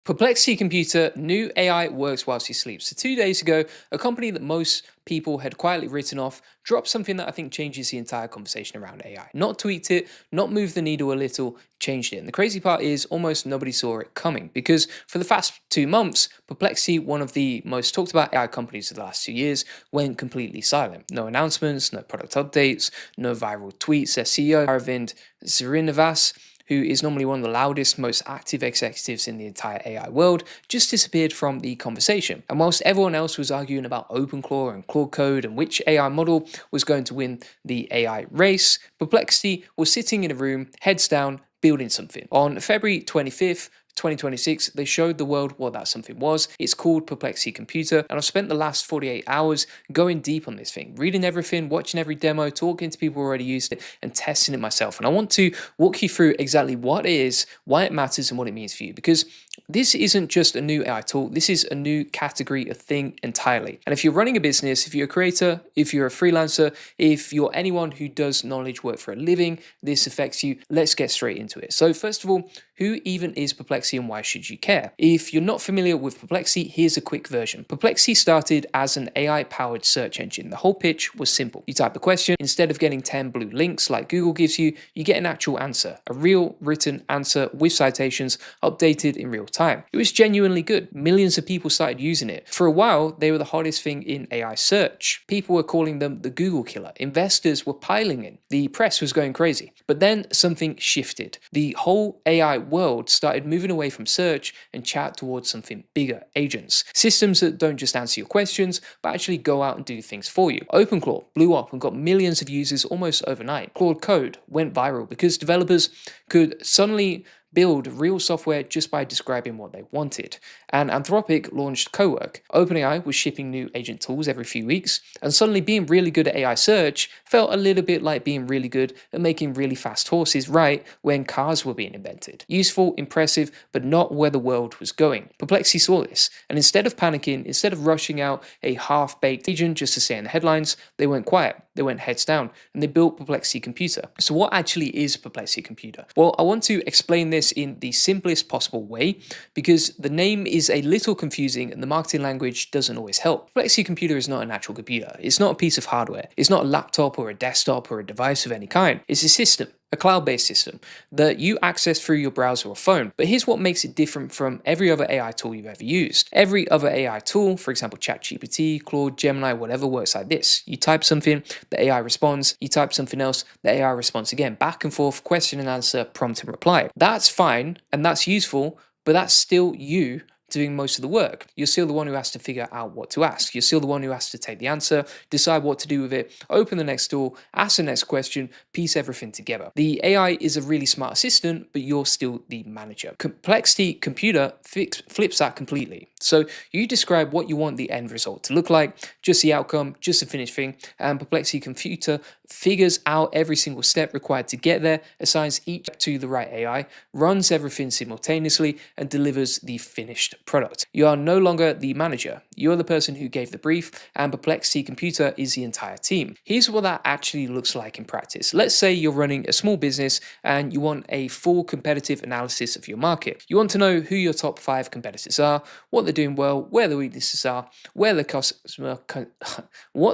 Perplexity Computer, new AI works whilst you sleep. So 2 days ago, a company that most people had quietly written off dropped something that I think changes the entire conversation around AI. Not tweaked it, not moved the needle a little, changed it. And the crazy part is almost nobody saw it coming because for the past 2 months, Perplexity, one of the most talked about AI companies of the last 2 years, went completely silent. No announcements, no product updates, no viral tweets. Their CEO, Aravind Srinivas, who is normally one of the loudest, most active executives in the entire AI world, just disappeared from the conversation. And whilst everyone else was arguing about OpenClaw and Claude and which AI model was going to win the AI race, Perplexity was sitting in a room, heads down, building something. On February 25th, 2026, they showed the world what that something was. It's called Perplexity Computer, and I've spent the last 48 hours going deep on this thing, reading everything, watching every demo, talking to people who already used it, and testing it myself. And I want to walk you through exactly what it is, why it matters, and what it means for you, because this isn't just a new AI tool, this is a new category of thing entirely. And if you're running a business, if you're a creator, if you're a freelancer, if you're anyone who does knowledge work for a living, this affects you. Let's get straight into it. So first of all, who even is Perplexity and why should you care? If you're not familiar with Perplexity, here's a quick version. Perplexity started as an AI-powered search engine. The whole pitch was simple. You type a question, instead of getting 10 blue links like Google gives you, you get an actual answer, a real written answer with citations updated in real time. It was genuinely good. Millions of people started using it. For a while, they were the hottest thing in AI search. People were calling them the Google killer. Investors were piling in. The press was going crazy. But then something shifted. The whole AI world started moving away from search and chat towards something bigger, agents. Systems that don't just answer your questions, but actually go out and do things for you. OpenClaw blew up and got millions of users almost overnight. Claude Code went viral because developers could suddenly build real software just by describing what they wanted. And Anthropic launched Cowork. OpenAI was shipping new agent tools every few weeks, and suddenly being really good at AI search felt a little bit like being really good at making really fast horses right when cars were being invented. Useful, impressive, but not where the world was going. Perplexity saw this, and instead of panicking, instead of rushing out a half-baked agent just to stay in the headlines, they went quiet, they went heads down, and they built Perplexity Computer. So what actually is Perplexity Computer? Well, I want to explain this in the simplest possible way because the name is a little confusing and the marketing language doesn't always help. Perplexity Computer is not an actual computer. It's not a piece of hardware. It's not a laptop or a desktop or a device of any kind. It's a system, a cloud-based system that you access through your browser or phone. But here's what makes it different from every other AI tool you've ever used. Every other AI tool, for example, ChatGPT, Claude, Gemini, whatever, works like this. You type something, the AI responds. You type something else, the AI responds again. Back and forth, question and answer, prompt and reply. That's fine and that's useful, but that's still you doing most of the work. You're still the one who has to figure out what to ask. You're still the one who has to take the answer, decide what to do with it, open the next door, ask the next question, piece everything together. The AI is a really smart assistant, but you're still the manager. Perplexity Computer flips that completely. So you describe what you want the end result to look like, just the outcome, just the finished thing, and Perplexity Computer figures out every single step required to get there, assigns each to the right AI, runs everything simultaneously, and delivers the finished product. You are no longer the manager. You're the person who gave the brief, and Perplexity Computer is the entire team. Here's what that actually looks like in practice. Let's say you're running a small business and you want a full competitive analysis of your market. You want to know who your top 5 competitors are, what they're doing well, where the weaknesses are, what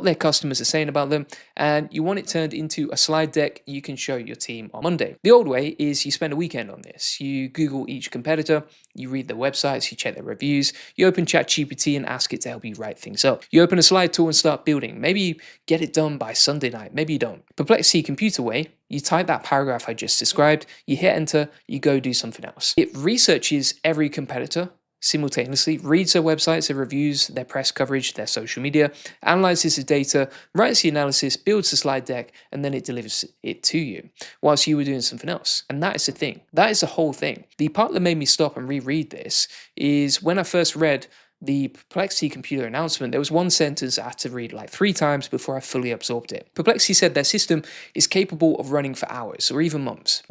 their customers are saying about them, and you want it turned into a slide deck you can show your team on Monday. The old way is you spend a weekend on this. You Google each competitor, you read their websites, you check their reviews, you open ChatGPT and ask it to help you write things up. You open a slide tool and start building. Maybe you get it done by Sunday night, maybe you don't. Perplexity Computer way, you type that paragraph I just described, you hit enter, you go do something else. It researches every competitor simultaneously, reads their websites, their reviews, their press coverage, their social media, analyzes the data, writes the analysis, builds the slide deck, and then it delivers it to you whilst you were doing something else. And that is the thing. That is the whole thing. The part that made me stop and reread this is when I first read the Perplexity Computer announcement, there was one sentence I had to read like 3 times before I fully absorbed it. Perplexity said their system is capable of running for hours or even months.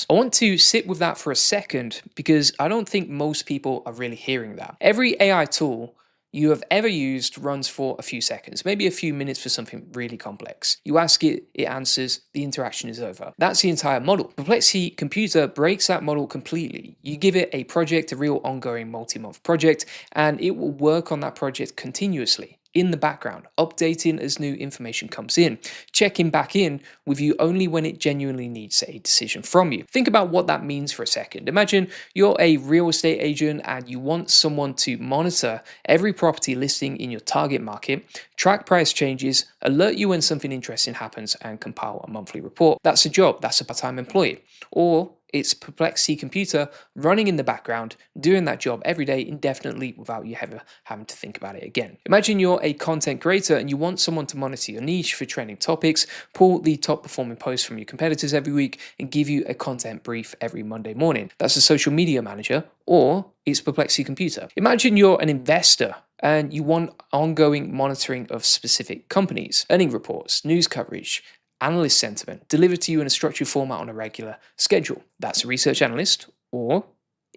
I want to sit with that for a second because I don't think most people are really hearing that. Every AI tool you have ever used runs for a few seconds, maybe a few minutes for something really complex. You ask it, it answers, the interaction is over. That's the entire model. Perplexity Computer breaks that model completely. You give it a project, a real ongoing multi-month project, and it will work on that project continuously in the background, updating as new information comes in, checking back in with you only when it genuinely needs a decision from you. Think about what that means for a second. Imagine you're a real estate agent and you want someone to monitor every property listing in your target market, track price changes, alert you when something interesting happens, and compile a monthly report. That's a job, that's a part-time employee. Or it's Perplexity Computer running in the background, doing that job every day indefinitely without you ever having to think about it again. Imagine you're a content creator and you want someone to monitor your niche for trending topics, pull the top performing posts from your competitors every week, and give you a content brief every Monday morning. That's a social media manager, or it's Perplexity Computer. Imagine you're an investor and you want ongoing monitoring of specific companies, earning reports, news coverage, analyst sentiment delivered to you in a structured format on a regular schedule. That's a research analyst, or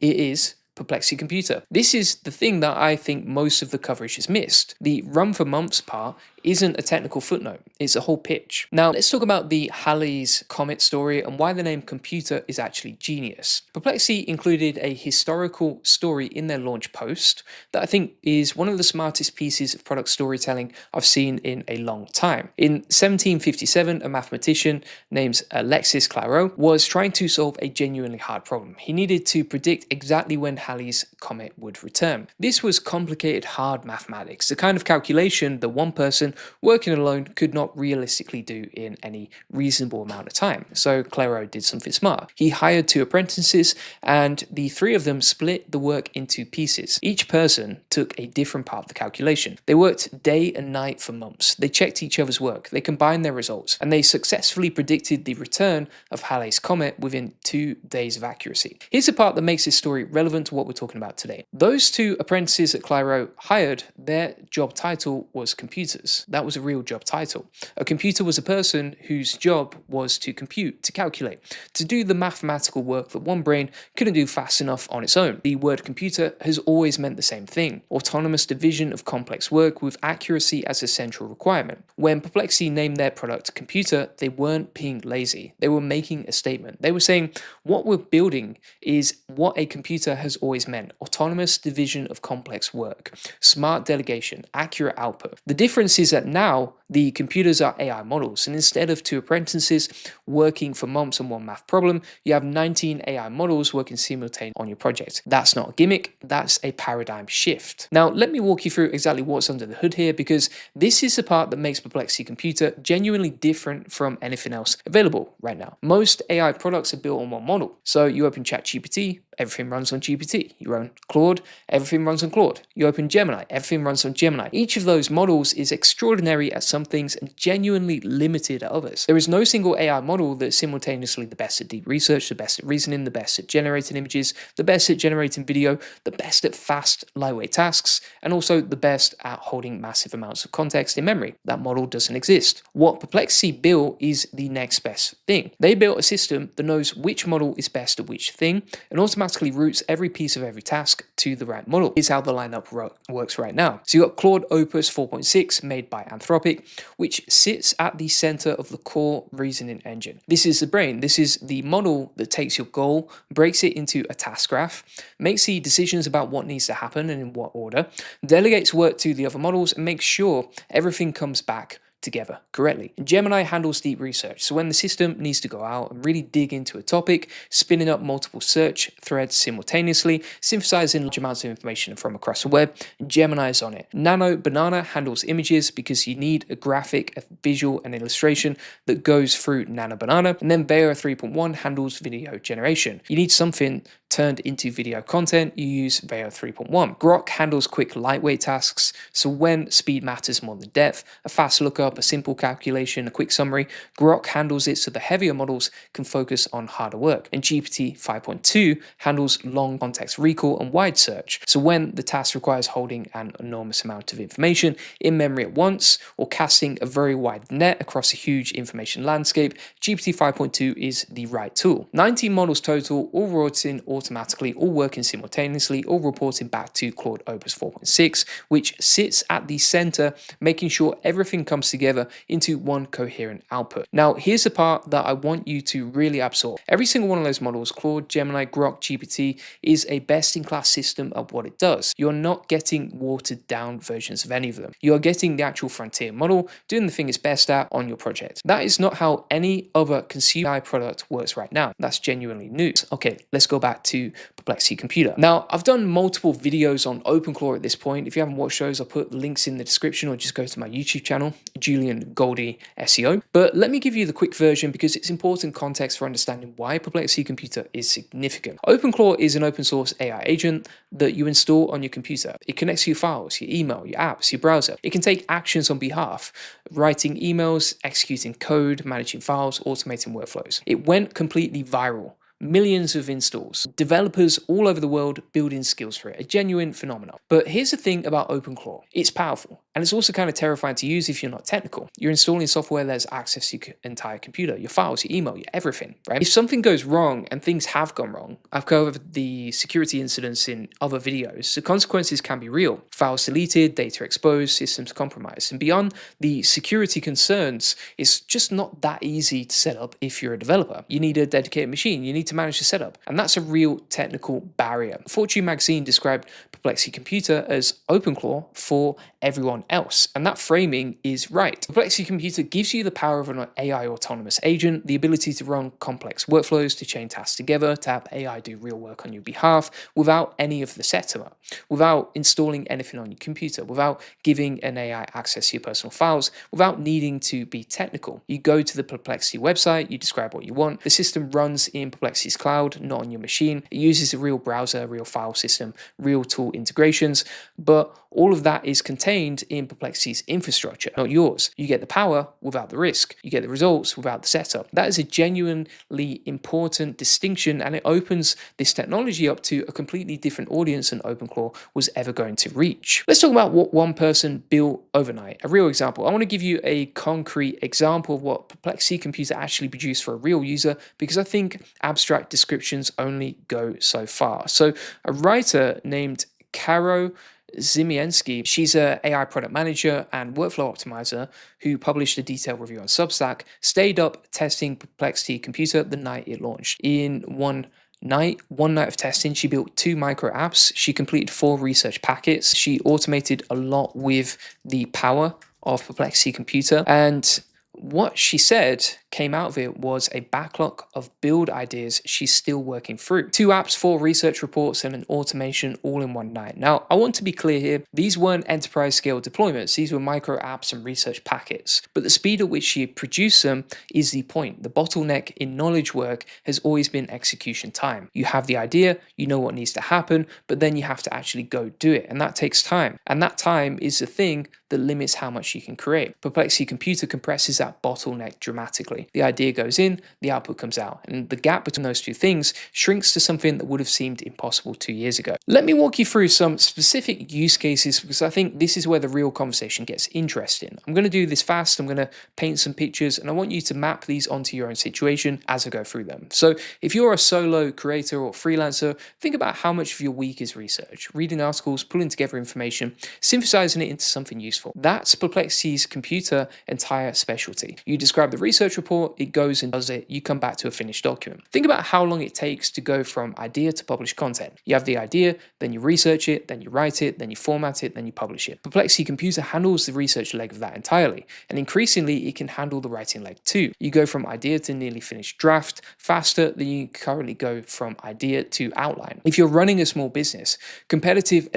it is Perplexity Computer. This is the thing that I think most of the coverage has missed. The run for months part isn't a technical footnote, it's a whole pitch. Now let's talk about the Halley's Comet story and why the name computer is actually genius. Perplexity included a historical story in their launch post that I think is one of the smartest pieces of product storytelling I've seen in a long time. In 1757, a mathematician named Alexis Clairaut was trying to solve a genuinely hard problem. He needed to predict exactly when Halley's Comet would return. This was complicated, hard mathematics, the kind of calculation that one person working alone could not realistically do in any reasonable amount of time. So Clairaut did something smart. He hired 2 apprentices and the 3 of them split the work into pieces. Each person took a different part of the calculation. They worked day and night for months. They checked each other's work. They combined their results and they successfully predicted the return of Halley's Comet within 2 days of accuracy. Here's the part that makes this story relevant to what we're talking about today. Those 2 apprentices that Clairaut hired, their job title was computers. That was a real job title. A computer was a person whose job was to compute, to calculate, to do the mathematical work that one brain couldn't do fast enough on its own. The word computer has always meant the same thing: autonomous division of complex work with accuracy as a central requirement. When Perplexity named their product computer, they weren't being lazy. They were making a statement. They were saying, what we're building is what a computer has always meant: autonomous division of complex work, smart delegation, accurate output. The difference is that now the computers are AI models, and instead of 2 apprentices working for months on one math problem, you have 19 AI models working simultaneously on your project. That's not a gimmick, that's a paradigm shift. Now, let me walk you through exactly what's under the hood here, because this is the part that makes Perplexity Computer genuinely different from anything else available right now. Most AI products are built on one model. So you open ChatGPT, everything runs on GPT. You own Claude, everything runs on Claude. You open Gemini, everything runs on Gemini. Each of those models is extraordinary at some things and genuinely limited at others. There is no single AI model that's simultaneously the best at deep research, the best at reasoning, the best at generating images, the best at generating video, the best at fast, lightweight tasks, and also the best at holding massive amounts of context in memory. That model doesn't exist. What Perplexity built is the next best thing. They built a system that knows which model is best at which thing and automatically routes every piece of every task to the right model. Here's how the lineup works right now. So you got Claude Opus 4.6 made by Anthropic, which sits at the center of the core reasoning engine. This is the brain. This is the model that takes your goal, breaks it into a task graph, makes the decisions about what needs to happen and in what order, delegates work to the other models, and makes sure everything comes back together correctly. Gemini handles deep research, so when the system needs to go out and really dig into a topic, spinning up multiple search threads simultaneously, synthesizing large amounts of information from across the web, Gemini is on it. Nano Banana handles images because you need a graphic, a visual, and illustration that goes through Nano Banana, and then Veo 3.1 handles video generation. You need something turned into video content, you use Veo 3.1. Grok handles quick lightweight tasks, so when speed matters more than depth, a fast lookup up a simple calculation, a quick summary, Grok handles it so the heavier models can focus on harder work. And GPT 5.2 handles long context recall and wide search. So when the task requires holding an enormous amount of information in memory at once or casting a very wide net across a huge information landscape, GPT 5.2 is the right tool. 19 models total, all written automatically, all working simultaneously, all reporting back to Claude Opus 4.6, which sits at the center, making sure everything comes together into one coherent output. Now, here's the part that I want you to really absorb. Every single one of those models, Claude, Gemini, Grok, GPT, is a best-in-class system of what it does. You're not getting watered-down versions of any of them. You are getting the actual frontier model, doing the thing it's best at on your project. That is not how any other consumer AI product works right now. That's genuinely news. Okay, let's go back to Perplexity Computer. Now, I've done multiple videos on OpenClaw at this point. If you haven't watched those, I'll put links in the description or just go to my YouTube channel, Julian Goldie SEO. But let me give you the quick version because it's important context for understanding why Perplexity Computer is significant. OpenClaw is an open source AI agent that you install on your computer. It connects to your files, your email, your apps, your browser. It can take actions on behalf, writing emails, executing code, managing files, automating workflows. It went completely viral. Millions of installs, developers all over the world building skills for it, a genuine phenomenon. But here's the thing about OpenClaw, it's powerful. And it's also kind of terrifying to use if you're not technical. You're installing software that has access to your entire computer, your files, your email, your everything, right? If something goes wrong, and things have gone wrong, I've covered the security incidents in other videos, the consequences can be real. Files deleted, data exposed, systems compromised. And beyond the security concerns, it's just not that easy to set up if you're a developer. You need a dedicated machine, you need to manage the setup, and that's a real technical barrier. Fortune magazine described Perplexity Computer as OpenClaw for everyone else, and that framing is right. Perplexity Computer gives you the power of an AI autonomous agent, the ability to run complex workflows, to chain tasks together, to have AI do real work on your behalf without any of the setup, without installing anything on your computer, without giving an AI access to your personal files, without needing to be technical. You go to the Perplexity website, you describe what you want, the system runs in Perplexity's cloud, not on your machine. It uses a real browser, a real file system, real tool integrations, but all of that is contained in Perplexity's infrastructure, not yours. You get the power without the risk. You get the results without the setup. That is a genuinely important distinction, and it opens this technology up to a completely different audience than OpenClaw was ever going to reach. Let's talk about what one person built overnight, a real example. I want to give you a concrete example of what Perplexity Computer actually produced for a real user, because I think abstract descriptions only go so far. So a writer named Karo Zimienski, she's an AI product manager and workflow optimizer who published a detailed review on Substack, stayed up testing Perplexity Computer the night it launched. In one night of testing, she built 2 micro apps. She completed 4 research packets. She automated a lot with the power of Perplexity Computer, and what she said came out of it was a backlog of build ideas she's still working through. 2 apps, 4 research reports, and an automation all in one night. Now, I want to be clear here, these weren't enterprise scale deployments, these were micro apps and research packets. But the speed at which she produced them is the point. The bottleneck in knowledge work has always been execution time. You have the idea, you know what needs to happen, but then you have to actually go do it. And that takes time. And that time is the thing that limits how much you can create. Perplexity Computer compresses that bottleneck dramatically. The idea goes in, the output comes out, and the gap between those 2 things shrinks to something that would have seemed impossible 2 years ago. Let me walk you through some specific use cases because I think this is where the real conversation gets interesting. I'm going to do this fast, I'm going to paint some pictures, and I want you to map these onto your own situation as I go through them. So if you're a solo creator or freelancer, think about how much of your week is research, reading articles, pulling together information, synthesizing it into something useful. That's Perplexity's Computer entire specialty. You describe the research report, it goes and does it, you come back to a finished document. Think about how long it takes to go from idea to published content. You have the idea, then you research it, then you write it, then you format it, then you publish it. Perplexity Computer handles the research leg of that entirely, and increasingly it can handle the writing leg too. You go from idea to nearly finished draft faster than you currently go from idea to outline. If you're running a small business, competitive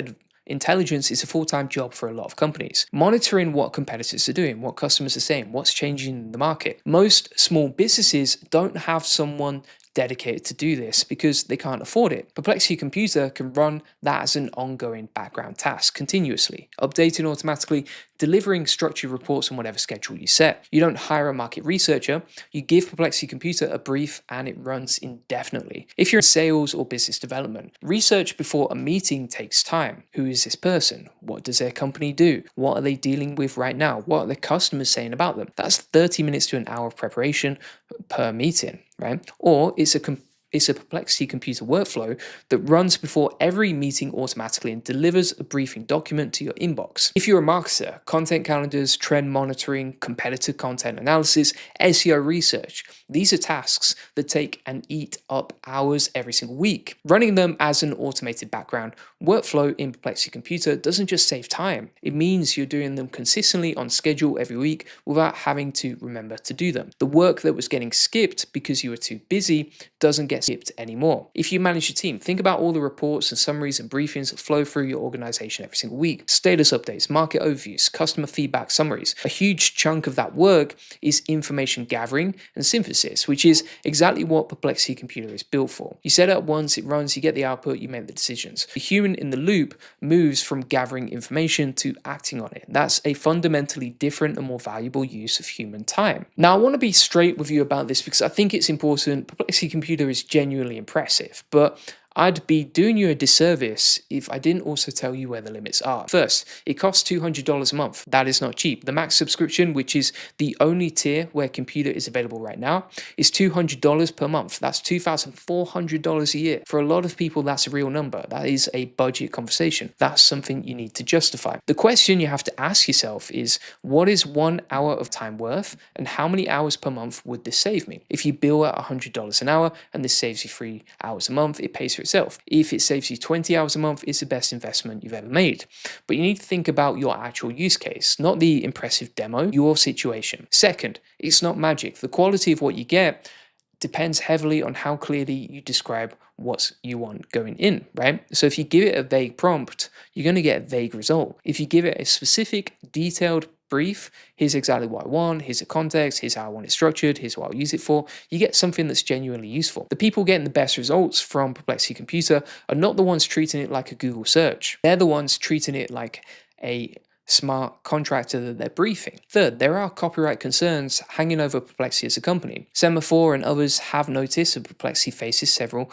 intelligence is a full-time job for a lot of companies. Monitoring what competitors are doing, what customers are saying, what's changing in the market. Most small businesses don't have someone dedicated to do this because they can't afford it. Perplexity Computer can run that as an ongoing background task continuously, updating automatically, delivering structured reports on whatever schedule you set. You don't hire a market researcher, you give Perplexity Computer a brief and it runs indefinitely. If you're in sales or business development, research before a meeting takes time. Who is this person? What does their company do? What are they dealing with right now? What are their customers saying about them? That's 30 minutes to an hour of preparation per meeting, right? Or it's a Perplexity Computer workflow that runs before every meeting automatically and delivers a briefing document to your inbox. If you're a marketer, content calendars, trend monitoring, competitor content analysis, SEO research, these are tasks that take and eat up hours every single week. Running them as an automated background workflow in Perplexity Computer doesn't just save time, it means you're doing them consistently on schedule every week without having to remember to do them. The work that was getting skipped because you were too busy doesn't get skipped anymore. If you manage your team, think about all the reports and summaries and briefings that flow through your organization every single week. Status updates, market overviews, customer feedback summaries. A huge chunk of that work is information gathering and synthesis, which is exactly what Perplexity Computer is built for. You set it up once, it runs, you get the output, you make the decisions. The human in the loop moves from gathering information to acting on it. That's a fundamentally different and more valuable use of human time. Now, I want to be straight with you about this because I think it's important. Perplexity Computer is genuinely impressive, but I'd be doing you a disservice if I didn't also tell you where the limits are. First, it costs $200 a month. That is not cheap. The max subscription, which is the only tier where Computer is available right now, is $200 per month. That's $2,400 a year. For a lot of people, that's a real number. That is a budget conversation. That's something you need to justify. The question you have to ask yourself is, what is 1 hour of time worth, and how many hours per month would this save me? If you bill at $100 an hour and this saves you 3 hours a month, it pays for itself. If it saves you 20 hours a month, it's the best investment you've ever made. But you need to think about your actual use case, not the impressive demo, your situation. Second, it's not magic. The quality of what you get depends heavily on how clearly you describe what you want going in, right? So if you give it a vague prompt, you're going to get a vague result. If you give it a specific, detailed brief, here's exactly what I want, here's the context, here's how I want it structured, here's what I'll use it for, you get something that's genuinely useful. The people getting the best results from Perplexity Computer are not the ones treating it like a Google search. They're the ones treating it like a smart contractor that they're briefing. Third, there are copyright concerns hanging over Perplexity as a company. Semaphore and others have noticed that Perplexity faces several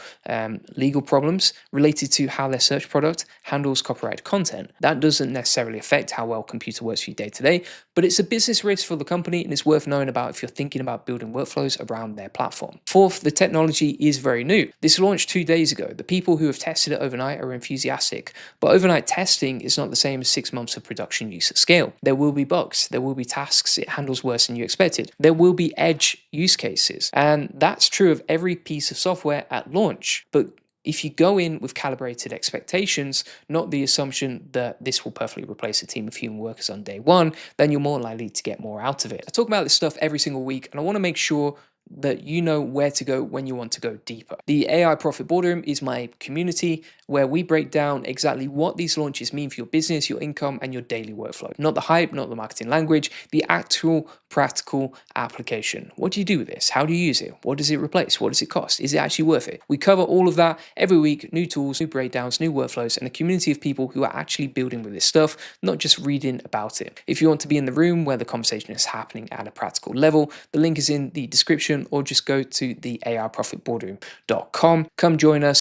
legal problems related to how their search product handles copyrighted content. That doesn't necessarily affect how well Computer works for you day to day, but it's a business risk for the company and it's worth knowing about if you're thinking about building workflows around their platform. Fourth, the technology is very new. This launched 2 days ago. The people who have tested it overnight are enthusiastic, but overnight testing is not the same as 6 months of production use at scale. There will be bugs, there will be tasks it handles worse than you expected. There will be edge use cases, and that's true of every piece of software at launch. But if you go in with calibrated expectations, not the assumption that this will perfectly replace a team of human workers on day one, then you're more likely to get more out of it. I talk about this stuff every single week, and I want to make sure that you know where to go when you want to go deeper. The AI Profit Boardroom is my community where we break down exactly what these launches mean for your business, your income, and your daily workflow. Not the hype, not the marketing language, the actual practical application. What do you do with this? How do you use it? What does it replace? What does it cost? Is it actually worth it? We cover all of that every week, new tools, new breakdowns, new workflows, and a community of people who are actually building with this stuff, not just reading about it. If you want to be in the room where the conversation is happening at a practical level, the link is in the description, or just go to the AIprofitboardroom.com. Come join us.